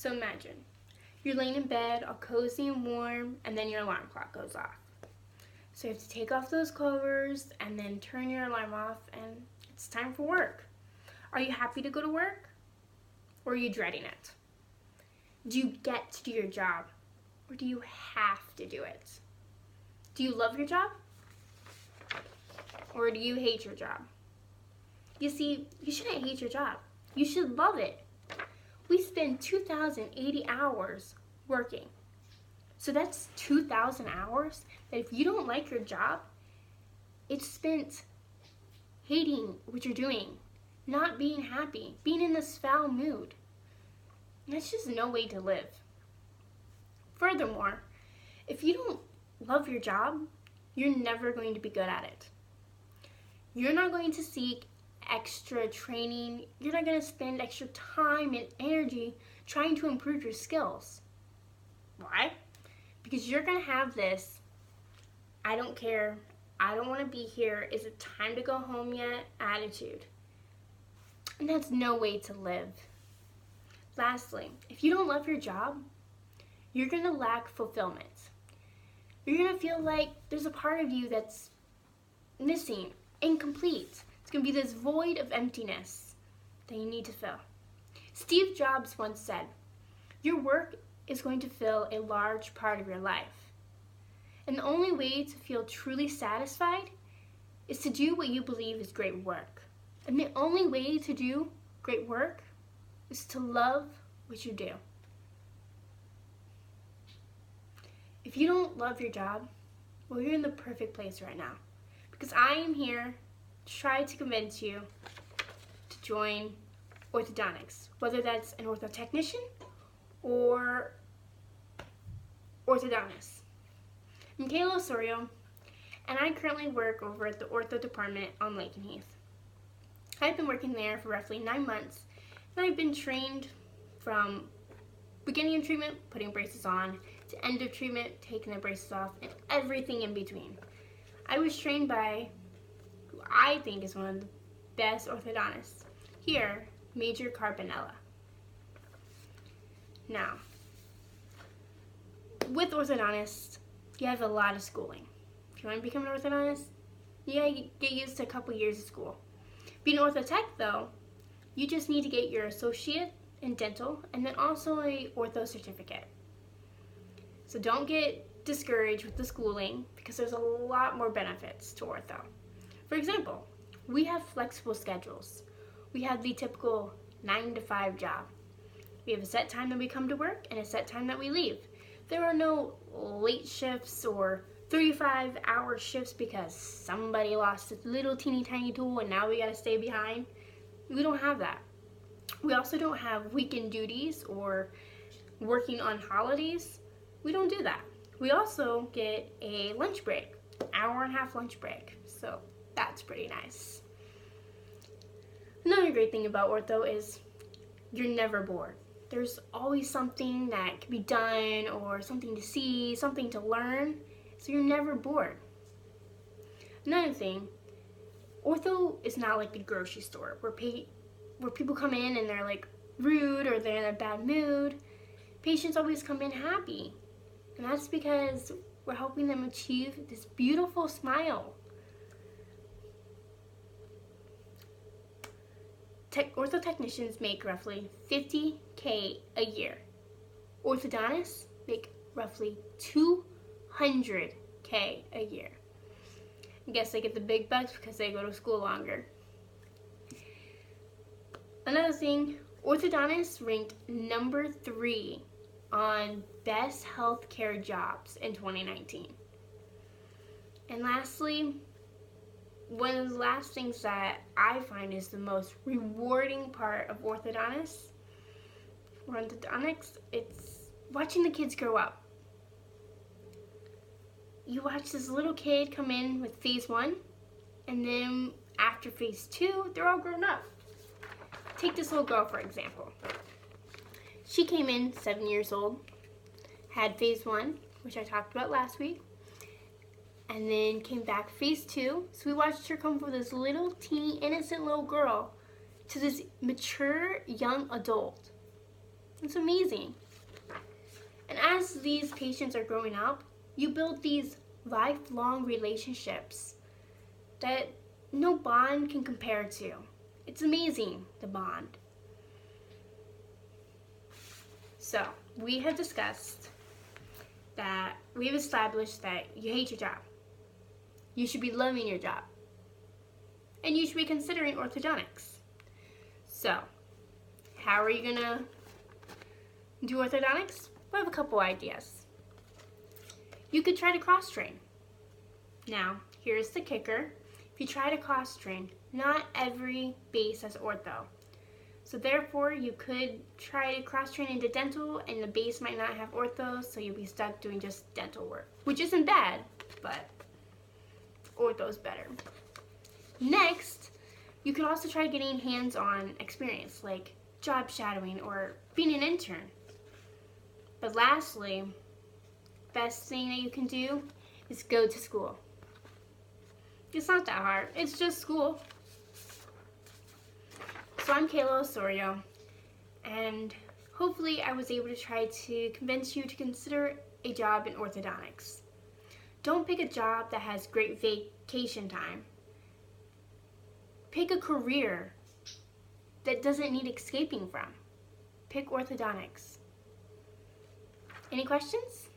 So imagine, you're laying in bed all cozy and warm, and then your alarm clock goes off. So you have to take off those covers and then turn your alarm off, and it's time for work. Are you happy to go to work? Or are you dreading it? Do you get to do your job? Or do you have to do it? Do you love your job? Or do you hate your job? You see, you shouldn't hate your job. You should love it. We spend 2,080 hours working. So that's 2,000 hours that if you don't like your job, it's spent hating what you're doing, not being happy, being in this foul mood. And that's just no way to live. Furthermore, if you don't love your job, you're never going to be good at it. You're not going to seek extra training. You're not going to spend extra time and energy trying to improve your skills. Why? Because you're going to have this, I don't care, I don't want to be here, is it time to go home yet attitude. And that's no way to live. Lastly, if you don't love your job, you're going to lack fulfillment. You're going to feel like there's a part of you that's missing, incomplete. It's going to be this void of emptiness that you need to fill. Steve Jobs once said, your work is going to fill a large part of your life. And the only way to feel truly satisfied is to do what you believe is great work. And the only way to do great work is to love what you do. If you don't love your job, well, you're in the perfect place right now. Because I am here to try to convince you to join orthodontics, whether that's an orthotechnician or orthodontist. I'm Kayla Osorio, and I currently work over at the ortho department on Lakenheath. I've been working there for roughly 9 months, and I've been trained from beginning of treatment, putting braces on, to end of treatment, taking the braces off, and everything in between. I was trained by who I think is one of the best orthodontists here, Major Carpinella. Now, with orthodontists, you have a lot of schooling. If you want to become an orthodontist, you gotta get used to a couple years of school. Being an orthotech, though, you just need to get your associate in dental and then also a ortho certificate. So don't get discouraged with the schooling because there's a lot more benefits to ortho. For example, we have flexible schedules. We have the typical 9 to 5 job. We have a set time that we come to work and a set time that we leave. There are no late shifts or 35-hour shifts because somebody lost a little teeny tiny tool and now we gotta stay behind. We don't have that. We also don't have weekend duties or working on holidays. We don't do that. We also get a lunch break, hour and a half lunch break. So that's pretty nice. Another great thing about ortho is you're never bored. There's always something that can be done or something to see, something to learn, so you're never bored. Another thing, ortho is not like the grocery store where people come in and they're like rude or they're in a bad mood. Patients always come in happy, and that's because we're helping them achieve this beautiful smile. Ortho technicians make roughly $50K a year. Orthodontists make roughly $200K a year. I guess they get the big bucks because they go to school longer. Another thing, orthodontists ranked number 3 on best healthcare jobs in 2019. And lastly, one of the last things that I find is the most rewarding part of orthodontics, it's watching the kids grow up. You watch this little kid come in with phase 1, and then after phase 2, they're all grown up. Take this little girl, for example. She came in 7 years old, had phase 1, which I talked about last week, and then came back phase 2. So we watched her come from this little teeny innocent little girl to this mature young adult. It's amazing. And as these patients are growing up, you build these lifelong relationships that no bond can compare to. It's amazing, the bond. So, we have discussed that we've established that you hate your job. You should be loving your job. And you should be considering orthodontics. So, how are you gonna do orthodontics? We have a couple ideas. You could try to cross-train. Now, here's the kicker. If you try to cross-train, not every base has ortho. So therefore, you could try to cross-train into dental and the base might not have ortho, so you'll be stuck doing just dental work, which isn't bad, but ortho's better. Next, you could also try getting hands-on experience, like job shadowing or being an intern. But lastly, best thing that you can do is go to school. It's not that hard. It's just school. So I'm Kayla Osorio, and hopefully I was able to try to convince you to consider a job in orthodontics. Don't pick a job that has great vacation time. Pick a career that doesn't need escaping from. Pick orthodontics. Any questions?